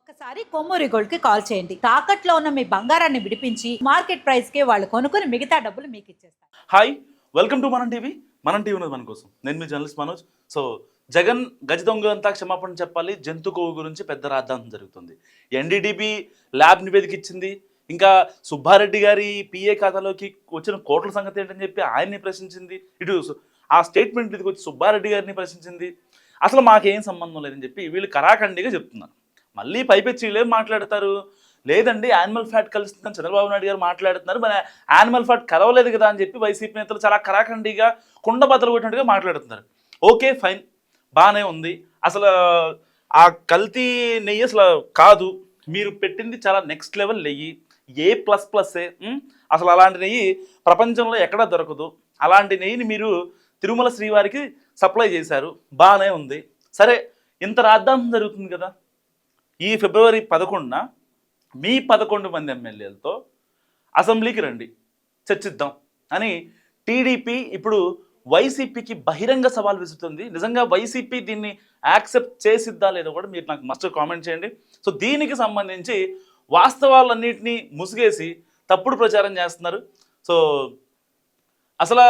ఒక్కసారి కొమ్మూరి గోల్డ్ కి కాల్ చేయండి. తాకట్లో ఉన్న మీ బంగారాన్ని విడిపించి మార్కెట్ ప్రైస్ కి వాళ్ళు కొనుక్కుని మిగతా డబ్బులు మీకు ఇచ్చేస్తారు. హాయ్, వెల్కమ్ టు మనం టీవీ. మనం టీవీ ఉన్నది మన కోసం. నేను మీ జర్నలిస్ట్ మనోజ్. సో జగన్ గజ దొంగ అంతా క్షమాపణ చెప్పాలి. జంతు కొవ్వు గురించి పెద్ద రాద్ధాంతం జరుగుతుంది. ఎన్డీడీబీ ల్యాబ్ నివేదిక ఇచ్చింది. ఇంకా సుబ్బారెడ్డి గారి పిఏ ఖాతాలోకి వచ్చిన కోట్ల సంగతి ఏంటని చెప్పి ఆయన్ని ప్రశ్నించింది. ఇటు ఆ స్టేట్మెంట్ ఇదికి వచ్చి సుబ్బారెడ్డి గారిని ప్రశ్నించింది. అసలు మాకేం సంబంధం లేదని చెప్పి వీళ్ళు కరాఖండిగా చెప్తున్నారు. మళ్ళీ పైపెచ్చి వీళ్ళేం మాట్లాడతారు, లేదండి యానిమల్ ఫ్యాట్ కలుస్తుందని చంద్రబాబు నాయుడు గారు మాట్లాడుతున్నారు, మన యానిమల్ ఫ్యాట్ కలవలేదు కదా అని చెప్పి వైసీపీ నేతలు చాలా కరాఖండిగా కుండ బద్దలు కొట్టినట్టుగా మాట్లాడుతున్నారు. ఓకే ఫైన్, బాగానే ఉంది. అసలు ఆ కల్తీ నెయ్యి అసలు కాదు, మీరు పెట్టింది చాలా నెక్స్ట్ లెవెల్ నెయ్యి, A++ఏ. అసలు అలాంటి నెయ్యి ప్రపంచంలో ఎక్కడా దొరకదు. అలాంటి నెయ్యిని మీరు తిరుమల శ్రీవారికి సప్లై చేశారు, బాగానే ఉంది. సరే, ఇంత రాద్ధాంతం జరుగుతుంది కదా. ఈ ఫిబ్రవరి 11న మీ 11 మంది ఎమ్మెల్యేలతో అసెంబ్లీకి రండి, చర్చిద్దాం అని టీడీపీ ఇప్పుడు వైసీపీకి బహిరంగ సవాల్ విసురుతుంది. నిజంగా వైసీపీ దీన్ని యాక్సెప్ట్ చేసిద్దా లేదో కూడా మీరు నాకు మస్ట్ కామెంట్ చేయండి. సో దీనికి సంబంధించి వాస్తవాలన్నింటినీ ముసుగేసి తప్పుడు ప్రచారం చేస్తున్నారు. సో అసలు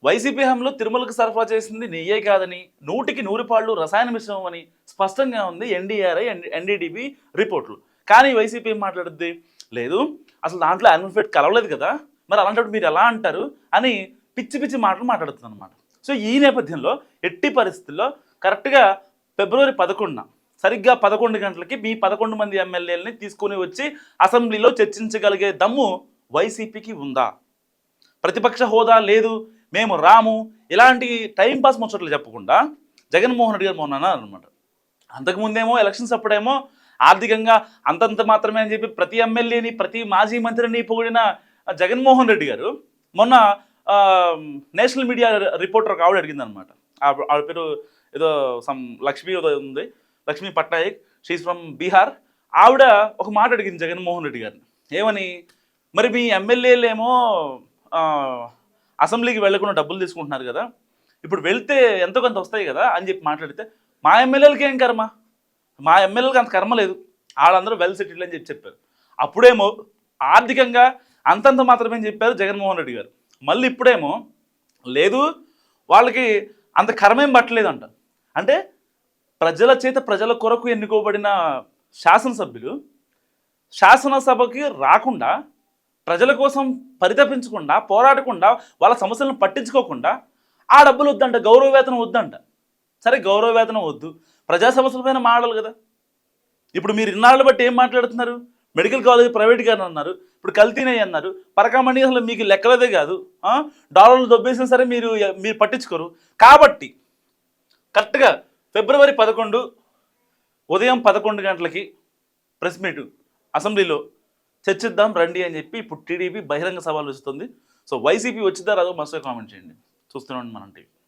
వైసీపీ హయాంలో తిరుమలకు సరఫరా చేసింది నెయ్యే కాదని, 100కి 100 పాళ్ళు రసాయన మిశ్రమం అని స్పష్టంగా ఉంది ఎన్డీఆర్ఐ ఎన్డీడీబీ రిపోర్ట్లు. కానీ వైసీపీ ఏం మాట్లాడుద్ది, లేదు అసలు దాంట్లో యానిమల్ ఫ్యాట్ కలవలేదు కదా, మరి అలాంటప్పుడు మీరు ఎలా అంటారు అని పిచ్చి పిచ్చి మాటలు మాట్లాడుతుంది అనమాట. సో ఈ నేపథ్యంలో ఎట్టి పరిస్థితుల్లో కరెక్ట్గా ఫిబ్రవరి 11న సరిగ్గా 11 గంటలకి మీ 11 మంది ఎమ్మెల్యేలని తీసుకుని వచ్చి అసెంబ్లీలో చర్చించగలిగే దమ్ము వైసీపీకి ఉందా? ప్రతిపక్ష హోదా లేదు, మేము రాము, ఇలాంటి టైంపాస్ ముచ్చట్లు చెప్పకుండా జగన్మోహన్ రెడ్డి గారు మొన్న అన్నారనమాట. అంతకుముందేమో ఎలక్షన్స్ అప్పుడేమో ఆర్థికంగా అంతంత మాత్రమే అని చెప్పి ప్రతి ఎమ్మెల్యేని ప్రతి మాజీ మంత్రిని పొగిడిన జగన్మోహన్ రెడ్డి గారు మొన్న నేషనల్ మీడియా రిపోర్టర్ ఒక ఆవిడ అడిగిందనమాట. ఆవిడ పేరు ఏదో సమ్ లక్ష్మి ఉంది, లక్ష్మీ పట్నాయక్, షీస్ ఫ్రమ్ బీహార్. ఆవిడ ఒక మాట అడిగింది జగన్మోహన్ రెడ్డి గారిని. ఏమని, మరి మీ ఎమ్మెల్యేలేమో అసెంబ్లీకి వెళ్లకుండా డబ్బులు తీసుకుంటున్నారు కదా, ఇప్పుడు వెళ్తే ఎంతో కొంత వస్తాయి కదా అని చెప్పి మాట్లాడితే, మా ఎమ్మెల్యేలకి ఏం కర్మ, మా ఎమ్మెల్యేలకు అంత కర్మ లేదు, వాళ్ళందరూ వెల్ సెటిల్డ్ అని చెప్పి చెప్పారు. అప్పుడేమో ఆర్థికంగా అంతంత మాత్రమే అని చెప్పారు జగన్మోహన్ రెడ్డి గారు. మళ్ళీ ఇప్పుడేమో లేదు, వాళ్ళకి అంత కర్మేం పట్టలేదంట. అంటే ప్రజల చేత ప్రజల కొరకు ఎన్నుకోబడిన శాసనసభ్యులు శాసనసభకి రాకుండా, ప్రజల కోసం పరితపించకుండా, పోరాడకుండా, వాళ్ళ సమస్యలను పట్టించుకోకుండా ఆ డబ్బులు వద్దంట, గౌరవ వేతనం వద్దంట. సరే గౌరవ వేతనం వద్దు, ప్రజా సమస్యలపైన మాట్లాడాలి కదా. ఇప్పుడు మీరు ఇన్నాళ్ళు బట్టి ఏం మాట్లాడుతున్నారు, మెడికల్ కాలేజ్ ప్రైవేట్ గాని అన్నారు, ఇప్పుడు కల్తీనయ్యి అన్నారు, పరకామణి అసలు మీకు లెక్కలదే కాదు, డాలర్లు దొబ్బేసినా సరే మీరు పట్టించుకోరు. కాబట్టి కరెక్ట్గా ఫిబ్రవరి 11 ఉదయం 11 గంటలకి ప్రెస్ మీటు అసెంబ్లీలో చర్చిద్దాం రండి అని చెప్పి ఇప్పుడు టీడీపీ బహిరంగ సవాల్ ఇస్తుంది. సో వైసీపీ వచ్చిద్దా రాదో మస్తు కామెంట్ చేయండి. చూస్తున్నాం మనం టీవీ.